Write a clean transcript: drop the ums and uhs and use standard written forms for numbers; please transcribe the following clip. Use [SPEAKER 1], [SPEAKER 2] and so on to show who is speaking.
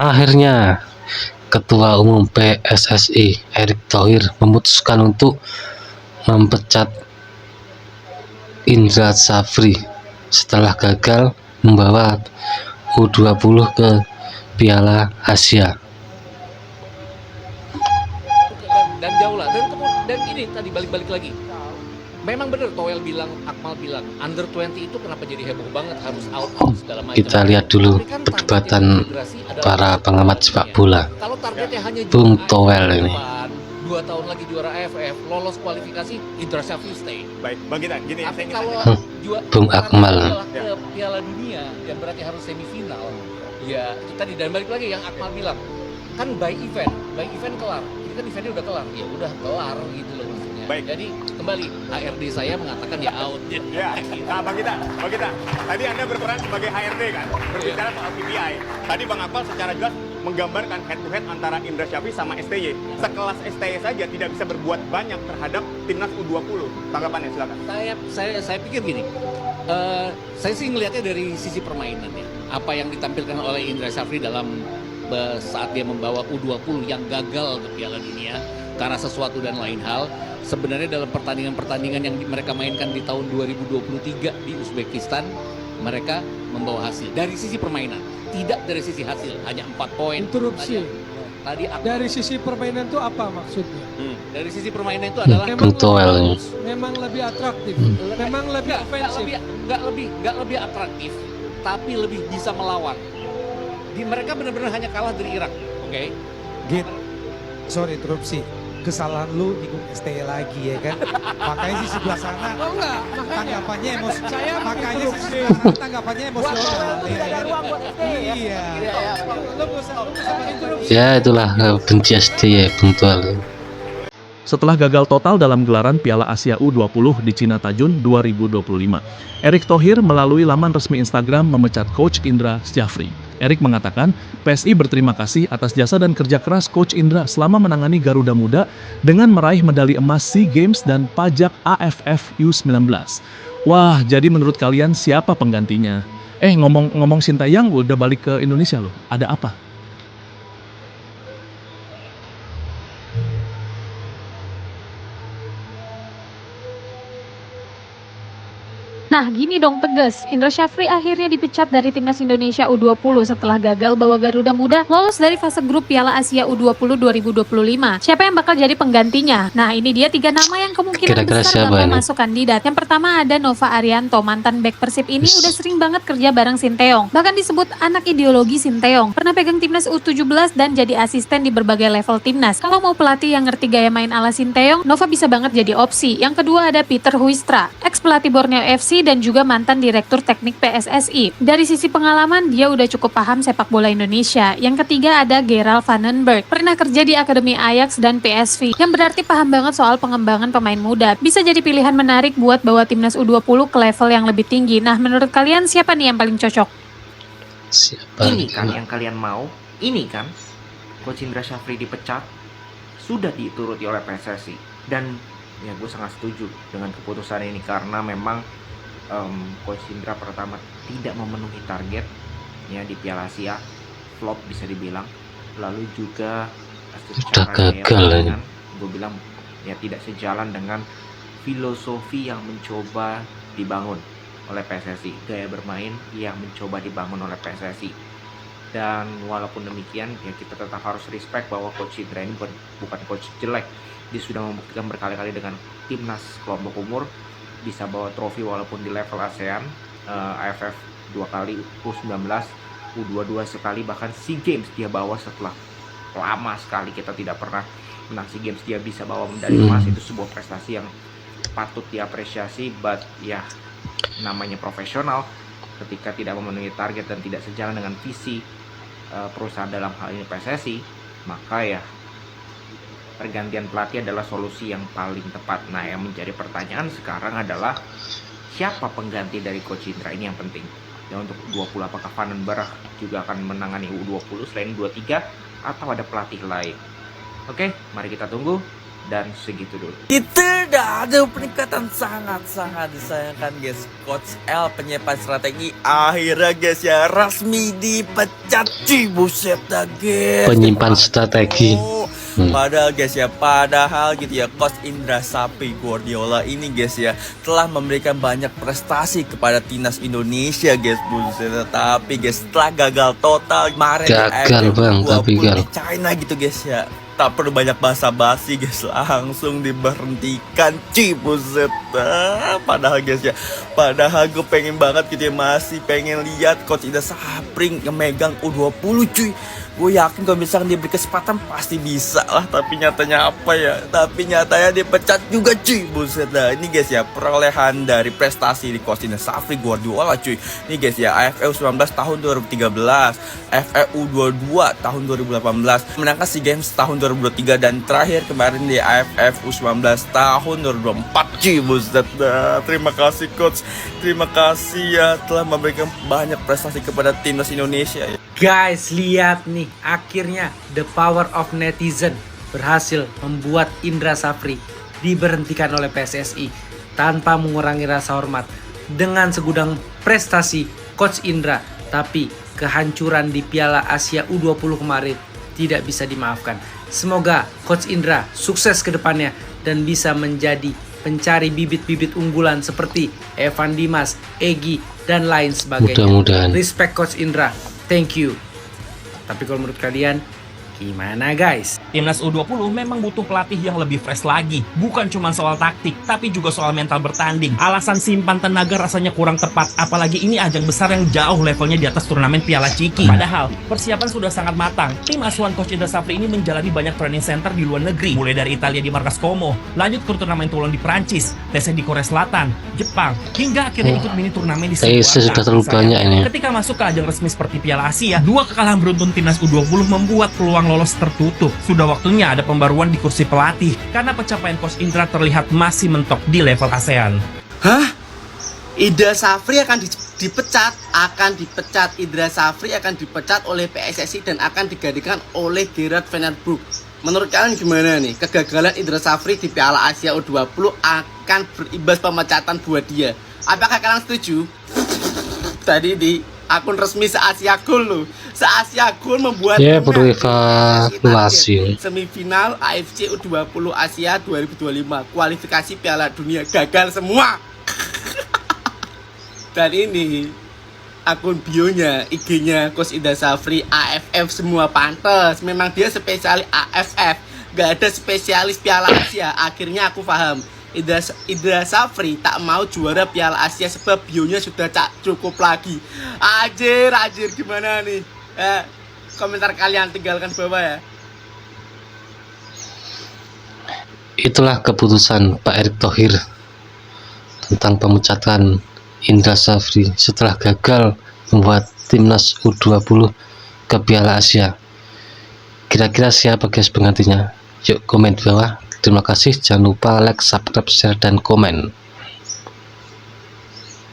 [SPEAKER 1] Akhirnya, Ketua Umum PSSI Erick Thohir memutuskan untuk memecat Indra Syafri setelah gagal membawa U20 ke Piala Asia.
[SPEAKER 2] Dan jauh lah. Dan ini tadi balik lagi. Memang benar Toel bilang, Akmal bilang, under 20 itu kenapa jadi heboh banget, harus out segala macam.
[SPEAKER 1] Kita lihat dulu perdebatan para pengamat sepak bola.
[SPEAKER 2] Kalau targetnya hanya
[SPEAKER 1] Bung Toel ini.
[SPEAKER 2] 2 tahun lagi juara AFF, lolos kualifikasi, Indra Syafri stay.
[SPEAKER 3] Baik, Bang Gita, gini
[SPEAKER 2] tapi
[SPEAKER 3] saya
[SPEAKER 2] kalau
[SPEAKER 1] Bung Akmal
[SPEAKER 2] ke Piala Dunia, yang berarti harus semifinal. Ya, itu tadi, dan balik lagi yang Akmal bilang, kan by event kelar. Ini kan eventnya udah kelar, ya udah kelar gitu loh maksudnya.
[SPEAKER 3] Baik.
[SPEAKER 2] Jadi kembali HRD saya mengatakan ya out.
[SPEAKER 3] Ya, nah Bang Gita, tadi Anda berperan sebagai HRD kan, berbicara soal KPI. Tadi Bang Akmal secara jelas menggambarkan head to head antara Indra Syafri sama STY. Sekelas STY saja tidak bisa berbuat banyak terhadap timnas U20. Tanggapannya silakan.
[SPEAKER 2] Saya pikir gini, saya sih ngelihatnya dari sisi permainan ya. Apa yang ditampilkan oleh Indra Syafri dalam saat dia membawa U20 yang gagal ke Piala Dunia karena sesuatu dan lain hal. Sebenarnya dalam pertandingan-pertandingan yang mereka mainkan di tahun 2023 di Uzbekistan, mereka membawa hasil dari sisi permainan, tidak dari sisi hasil, hanya 4 poin.
[SPEAKER 4] Interupsi.
[SPEAKER 2] Tadi
[SPEAKER 4] dari sisi permainan itu apa maksudnya?
[SPEAKER 2] Dari sisi permainan itu adalah
[SPEAKER 4] memang lebih atraktif, memang lebih ofensif.
[SPEAKER 2] Nggak lebih atraktif, tapi lebih bisa melawan. Mereka benar-benar hanya kalah dari Irak, oke?
[SPEAKER 5] Git, sorry interupsi. Kesalahan lu nyinggung STY lagi ya kan, makanya sih sebelah sana tanggapannya emosi, makanya sih sebelah sana tanggapannya emosional. Iya.
[SPEAKER 1] Ya itulah benci STY Bung Toel.
[SPEAKER 6] Setelah gagal total dalam gelaran Piala Asia U20 di Cina Tajun 2025, Erick Thohir melalui laman resmi Instagram memecat Coach Indra Syafri. Erick mengatakan, PSI berterima kasih atas jasa dan kerja keras Coach Indra selama menangani Garuda Muda dengan meraih medali emas SEA Games dan pajak AFF U19. Wah, jadi menurut kalian siapa penggantinya? Ngomong Sintayong udah balik ke Indonesia loh, ada apa?
[SPEAKER 7] Nah, gini dong tegas, Indra Syafri akhirnya dipecat dari Timnas Indonesia U20 setelah gagal bawa Garuda Muda lolos dari fase grup Piala Asia U20 2025. Siapa yang bakal jadi penggantinya? Nah, ini dia 3 nama yang kemungkinan besar bakal masuk kandidat. Yang pertama ada Nova Arianto, mantan bek Persib ini udah sering banget kerja bareng Sinteyong. Bahkan disebut anak ideologi Sinteyong. Pernah pegang Timnas U17 dan jadi asisten di berbagai level Timnas. Kalau mau pelatih yang ngerti gaya main ala Sinteyong, Nova bisa banget jadi opsi. Yang kedua ada Peter Huistra, ex pelatih Borneo FC dan juga mantan direktur teknik PSSI. Dari sisi pengalaman, dia udah cukup paham sepak bola Indonesia. Yang ketiga ada Gerald Vandenberg, pernah kerja di Akademi Ajax dan PSV, yang berarti paham banget soal pengembangan pemain muda. Bisa jadi pilihan menarik buat bawa Timnas U20 ke level yang lebih tinggi. Nah, menurut kalian siapa nih yang paling cocok?
[SPEAKER 8] Ini kan yang kalian mau? Ini kan Coach Indra Syafri dipecat sudah dituruti oleh PSSI, dan ya gue sangat setuju dengan keputusan ini karena memang Coach Indra pertama tidak memenuhi target ya di Piala Asia, flop bisa dibilang. Lalu juga secara gaya gue bilang ya tidak sejalan dengan filosofi yang mencoba dibangun oleh PSSI, gaya bermain yang mencoba dibangun oleh PSSI. Dan walaupun demikian ya kita tetap harus respect bahwa Coach Indra ini bukan coach jelek. Dia sudah membuktikan berkali-kali dengan timnas kelompok umur bisa bawa trofi walaupun di level ASEAN, AFF 2 kali, U19, U22 sekali, bahkan SEA Games dia bawa setelah lama sekali kita tidak pernah menang SEA Games. Dia bisa bawa medali emas, itu sebuah prestasi yang patut diapresiasi. But ya namanya profesional, ketika tidak memenuhi target dan tidak sejalan dengan visi perusahaan dalam hal ini PSSI, maka ya pergantian pelatih adalah solusi yang paling tepat. Nah, yang menjadi pertanyaan sekarang adalah siapa pengganti dari Coach Indra ini yang penting. Ya, untuk 20 apakah Vandenberg juga akan menangani U20 selain 23 atau ada pelatih lain? Oke, mari kita tunggu Dan segitu dulu.
[SPEAKER 9] Itu dah ada peningkatan sangat-sangat disayangkan guys. Coach L penyimpan strategi akhirnya guys ya resmi dipecat. Buset dah guys.
[SPEAKER 1] Penyimpan strategi.
[SPEAKER 9] Padahal guys ya, gitu ya, Coach Indra Safri Guardiola ini guys ya telah memberikan banyak prestasi kepada timnas Indonesia guys. Buset, tapi guys setelah gagal total kemarin
[SPEAKER 1] gagal bang, tapi
[SPEAKER 9] di China gitu guys ya, tak perlu banyak basa-basi guys, langsung diberhentikan. Buset. Padahal guys ya, padahal gue pengen banget gitu ya, masih pengen lihat Coach Indra Safri yang megang U20 cuy. Gue yakin kalau misalkan dia beri kesempatan pasti bisa lah. Tapi nyatanya apa ya? Tapi nyatanya dia pecat juga cuy. Buset dah. Ini guys ya perolehan dari prestasi di Coach Indra Safri Guardiola cuy. Ini guys ya AFF U19 tahun 2013, AFF U22 tahun 2018, menangkan SEA Games tahun 2023, dan terakhir kemarin di AFF U19 tahun 2024 cuy. Buset dah. Terima kasih Coach. Terima kasih ya telah memberikan banyak prestasi kepada timnas Indonesia ya.
[SPEAKER 10] Guys, lihat nih, akhirnya the power of netizen berhasil membuat Indra Safri diberhentikan oleh PSSI tanpa mengurangi rasa hormat. Dengan segudang prestasi Coach Indra, tapi kehancuran di Piala Asia U20 kemarin tidak bisa dimaafkan. Semoga Coach Indra sukses ke depannya dan bisa menjadi pencari bibit-bibit unggulan seperti Evan Dimas, Egy, dan lain sebagainya.
[SPEAKER 1] Mudah-mudahan.
[SPEAKER 10] Respect Coach Indra. Thank you. Tapi kalau menurut kalian, gimana guys?
[SPEAKER 6] Timnas U20 memang butuh pelatih yang lebih fresh lagi. Bukan cuma soal taktik, tapi juga soal mental bertanding. Alasan simpan tenaga rasanya kurang tepat. Apalagi ini ajang besar yang jauh levelnya di atas turnamen Piala Ciki. Padahal, persiapan sudah sangat matang. Tim asuhan Coach Indra Safri ini menjalani banyak training center di luar negeri. Mulai dari Italia di markas Como, lanjut ke turnamen tulang di Prancis, tesnya di Korea Selatan, Jepang, hingga akhirnya ikut mini turnamen di
[SPEAKER 1] sudah terlalu banyak ini.
[SPEAKER 6] Ketika masuk ke ajang resmi seperti Piala Asia, dua kekalahan beruntun timnas U20 membuat peluang lolos tertutup. Sudah waktunya ada pembaruan di kursi pelatih karena pencapaian Coach Indra terlihat masih mentok di level ASEAN.
[SPEAKER 11] Hah? Indra Safri akan dipecat? Indra Safri akan dipecat oleh PSSI dan akan digantikan oleh Gerard Van den Broek. Menurut kalian gimana nih? Kegagalan Indra Safri di Piala Asia U20 akan berimbas pemecatan buat dia. Apakah kalian setuju? Tadi di akun resmi Se-Asia Goal loh. Se-Asia Goal membuat
[SPEAKER 1] evaluasi
[SPEAKER 11] semifinal AFC U20 Asia 2025, kualifikasi Piala Dunia gagal semua. Dan ini akun bionya, IG-nya Coach Indra Safri AFF semua pantes. Memang dia spesialis AFF, gak ada spesialis Piala Asia. Akhirnya aku paham. Indra Safri tak mau juara Piala Asia sebab bionya sudah tak cukup lagi. Anjir gimana nih? Komentar kalian tinggalkan bawah ya.
[SPEAKER 1] Itulah keputusan Pak Erick Thohir tentang pemecatan Indra Safri setelah gagal membuat timnas U20 ke Piala Asia. Kira-kira siapa guys penggantinya? Yuk komen di bawah. Terima kasih, jangan lupa like, subscribe, share, dan komen.